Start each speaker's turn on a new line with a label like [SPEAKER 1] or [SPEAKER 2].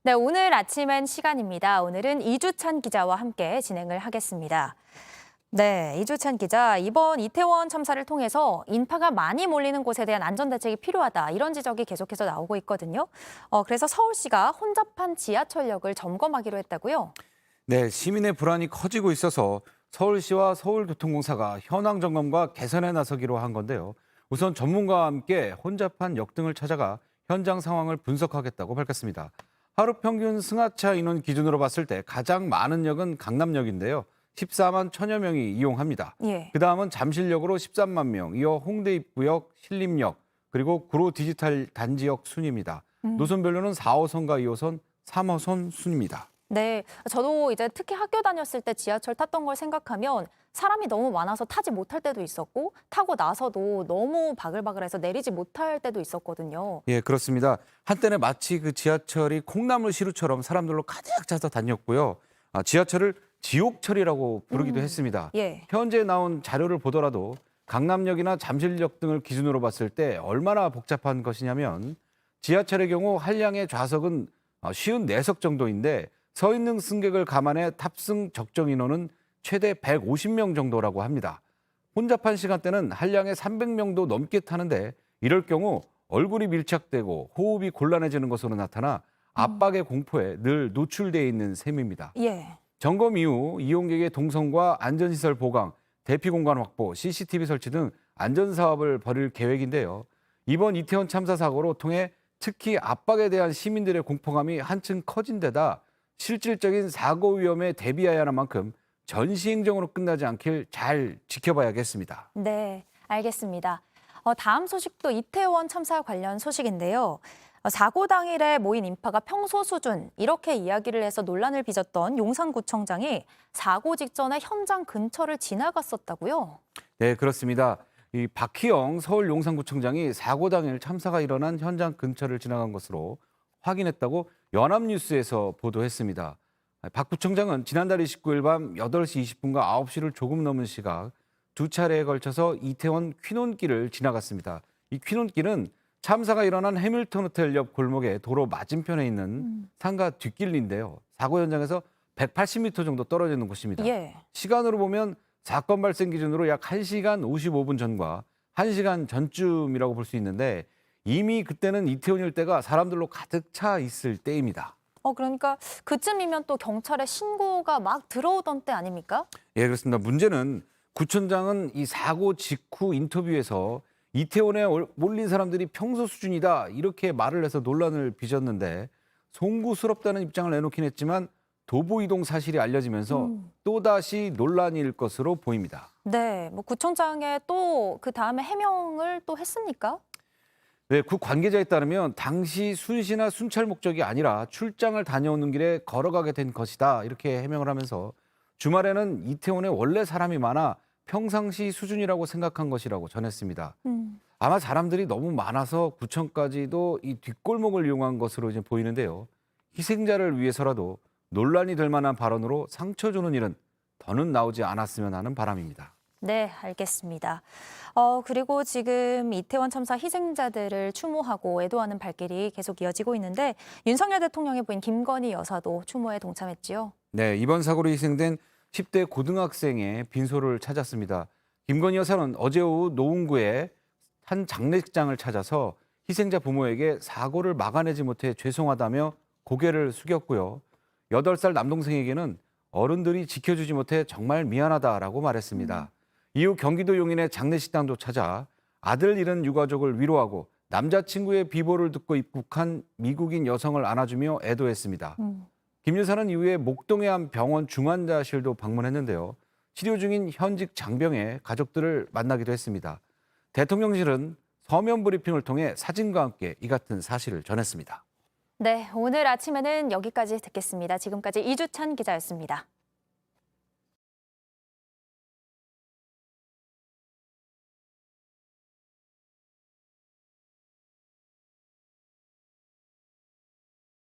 [SPEAKER 1] 네, 오늘 아침엔 시간입니다. 오늘은 이주찬 기자와 함께 진행을 하겠습니다. 네, 이주찬 기자, 이번 이태원 참사를 통해서 인파가 많이 몰리는 곳에 대한 안전대책이 필요하다, 이런 지적이 계속해서 나오고 있거든요. 그래서 서울시가 혼잡한 지하철역을 점검하기로 했다고요?
[SPEAKER 2] 네, 시민의 불안이 커지고 있어서 서울시와 서울교통공사가 현황 점검과 개선에 나서기로 한 건데요. 우선 전문가와 함께 혼잡한 역 등을 찾아가 현장 상황을 분석하겠다고 밝혔습니다. 하루 평균 승하차 인원 기준으로 봤을 때 가장 많은 역은 강남역인데요. 14만 천여 명이 이용합니다.
[SPEAKER 1] 예.
[SPEAKER 2] 그다음은 잠실역으로 13만 명, 이어 홍대 입구역, 신림역, 그리고 구로 디지털 단지역 순입니다. 노선별로는 4호선과 2호선, 3호선 순입니다.
[SPEAKER 1] 네, 저도 이제 특히 학교 다녔을 때 지하철 탔던 걸 생각하면 사람이 너무 많아서 타지 못할 때도 있었고, 타고 나서도 너무 바글바글해서 내리지 못할 때도 있었거든요.
[SPEAKER 2] 예, 그렇습니다. 한때는 마치 그 지하철이 콩나물 시루처럼 사람들로 가득 차서 다녔고요. 지하철을 지옥철이라고 부르기도 했습니다.
[SPEAKER 1] 예.
[SPEAKER 2] 현재 나온 자료를 보더라도 강남역이나 잠실역 등을 기준으로 봤을 때 얼마나 복잡한 것이냐면 지하철의 경우 한량의 좌석은 54석 정도인데 서 있는 승객을 감안해 탑승 적정 인원은 최대 150명 정도라고 합니다. 혼잡한 시간대는 한량의 300명도 넘게 타는데 이럴 경우 얼굴이 밀착되고 호흡이 곤란해지는 것으로 나타나 압박의 공포에 늘 노출되어 있는 셈입니다.
[SPEAKER 1] 예.
[SPEAKER 2] 점검 이후 이용객의 동선과 안전시설 보강, 대피 공간 확보, CCTV 설치 등 안전사업을 벌일 계획인데요. 이번 이태원 참사 사고로 통해 특히 압박에 대한 시민들의 공포감이 한층 커진 데다 실질적인 사고 위험에 대비해야 하는 만큼 전시행정으로 끝나지 않길 잘 지켜봐야겠습니다.
[SPEAKER 1] 네, 알겠습니다. 다음 소식도 이태원 참사 관련 소식인데요. 사고 당일에 모인 인파가 평소 수준, 이렇게 이야기를 해서 논란을 빚었던 용산구청장이 사고 직전에 현장 근처를 지나갔었다고요?
[SPEAKER 2] 네, 그렇습니다. 이 박희영 서울 용산구청장이 사고 당일 참사가 일어난 현장 근처를 지나간 것으로 확인했다고 연합뉴스에서 보도했습니다. 박 구청장은 지난달 29일 밤 8시 20분과 9시를 조금 넘은 시각 두 차례에 걸쳐서 이태원 퀴논길을 지나갔습니다. 이 퀴논길은 참사가 일어난 해밀턴 호텔 옆 골목의 도로 맞은편에 있는 상가 뒷길인데요. 사고 현장에서 180m 정도 떨어져 있는 곳입니다.
[SPEAKER 1] 예.
[SPEAKER 2] 시간으로 보면 사건 발생 기준으로 약 1시간 55분 전과 1시간 전쯤이라고 볼 수 있는데 이미 그때는 이태원 일대가 사람들로 가득 차 있을 때입니다.
[SPEAKER 1] 그러니까 그쯤이면 또 경찰에 신고가 막 들어오던 때 아닙니까?
[SPEAKER 2] 예, 그렇습니다. 문제는 구청장은 이 사고 직후 인터뷰에서 이태원에 몰린 사람들이 평소 수준이다 이렇게 말을 해서 논란을 빚었는데 송구스럽다는 입장을 내놓긴 했지만 도보 이동 사실이 알려지면서 또다시 논란일 것으로 보입니다.
[SPEAKER 1] 네, 뭐 구청장에 또 그 다음에 해명을 또 했습니까?
[SPEAKER 2] 네, 구 관계자에 따르면 당시 순시나 순찰 목적이 아니라 출장을 다녀오는 길에 걸어가게 된 것이다 이렇게 해명을 하면서 주말에는 이태원에 원래 사람이 많아 평상시 수준이라고 생각한 것이라고 전했습니다. 아마 사람들이 너무 많아서 구청까지도 이 뒷골목을 이용한 것으로 이제 보이는데요. 희생자를 위해서라도 논란이 될 만한 발언으로 상처 주는 일은 더는 나오지 않았으면 하는 바람입니다.
[SPEAKER 1] 네, 알겠습니다. 그리고 지금 이태원 참사 희생자들을 추모하고 애도하는 발길이 계속 이어지고 있는데 윤석열 대통령의 부인 김건희 여사도 추모에 동참했지요.
[SPEAKER 2] 네, 이번 사고로 희생된 10대 고등학생의 빈소를 찾았습니다. 김건희 여사는 어제 오후 노원구의 한 장례식장을 찾아서 희생자 부모에게 사고를 막아내지 못해 죄송하다며 고개를 숙였고요. 8살 남동생에게는 어른들이 지켜주지 못해 정말 미안하다라고 말했습니다. 이후 경기도 용인의 장례식장도 찾아 아들 잃은 유가족을 위로하고 남자친구의 비보를 듣고 입국한 미국인 여성을 안아주며 애도했습니다. 김 여사는 이후에 목동의 한 병원 중환자실도 방문했는데요. 치료 중인 현직 장병의 가족들을 만나기도 했습니다. 대통령실은 서면 브리핑을 통해 사진과 함께 이 같은 사실을 전했습니다.
[SPEAKER 1] 네, 오늘 아침에는 여기까지 듣겠습니다. 지금까지 이주찬 기자였습니다.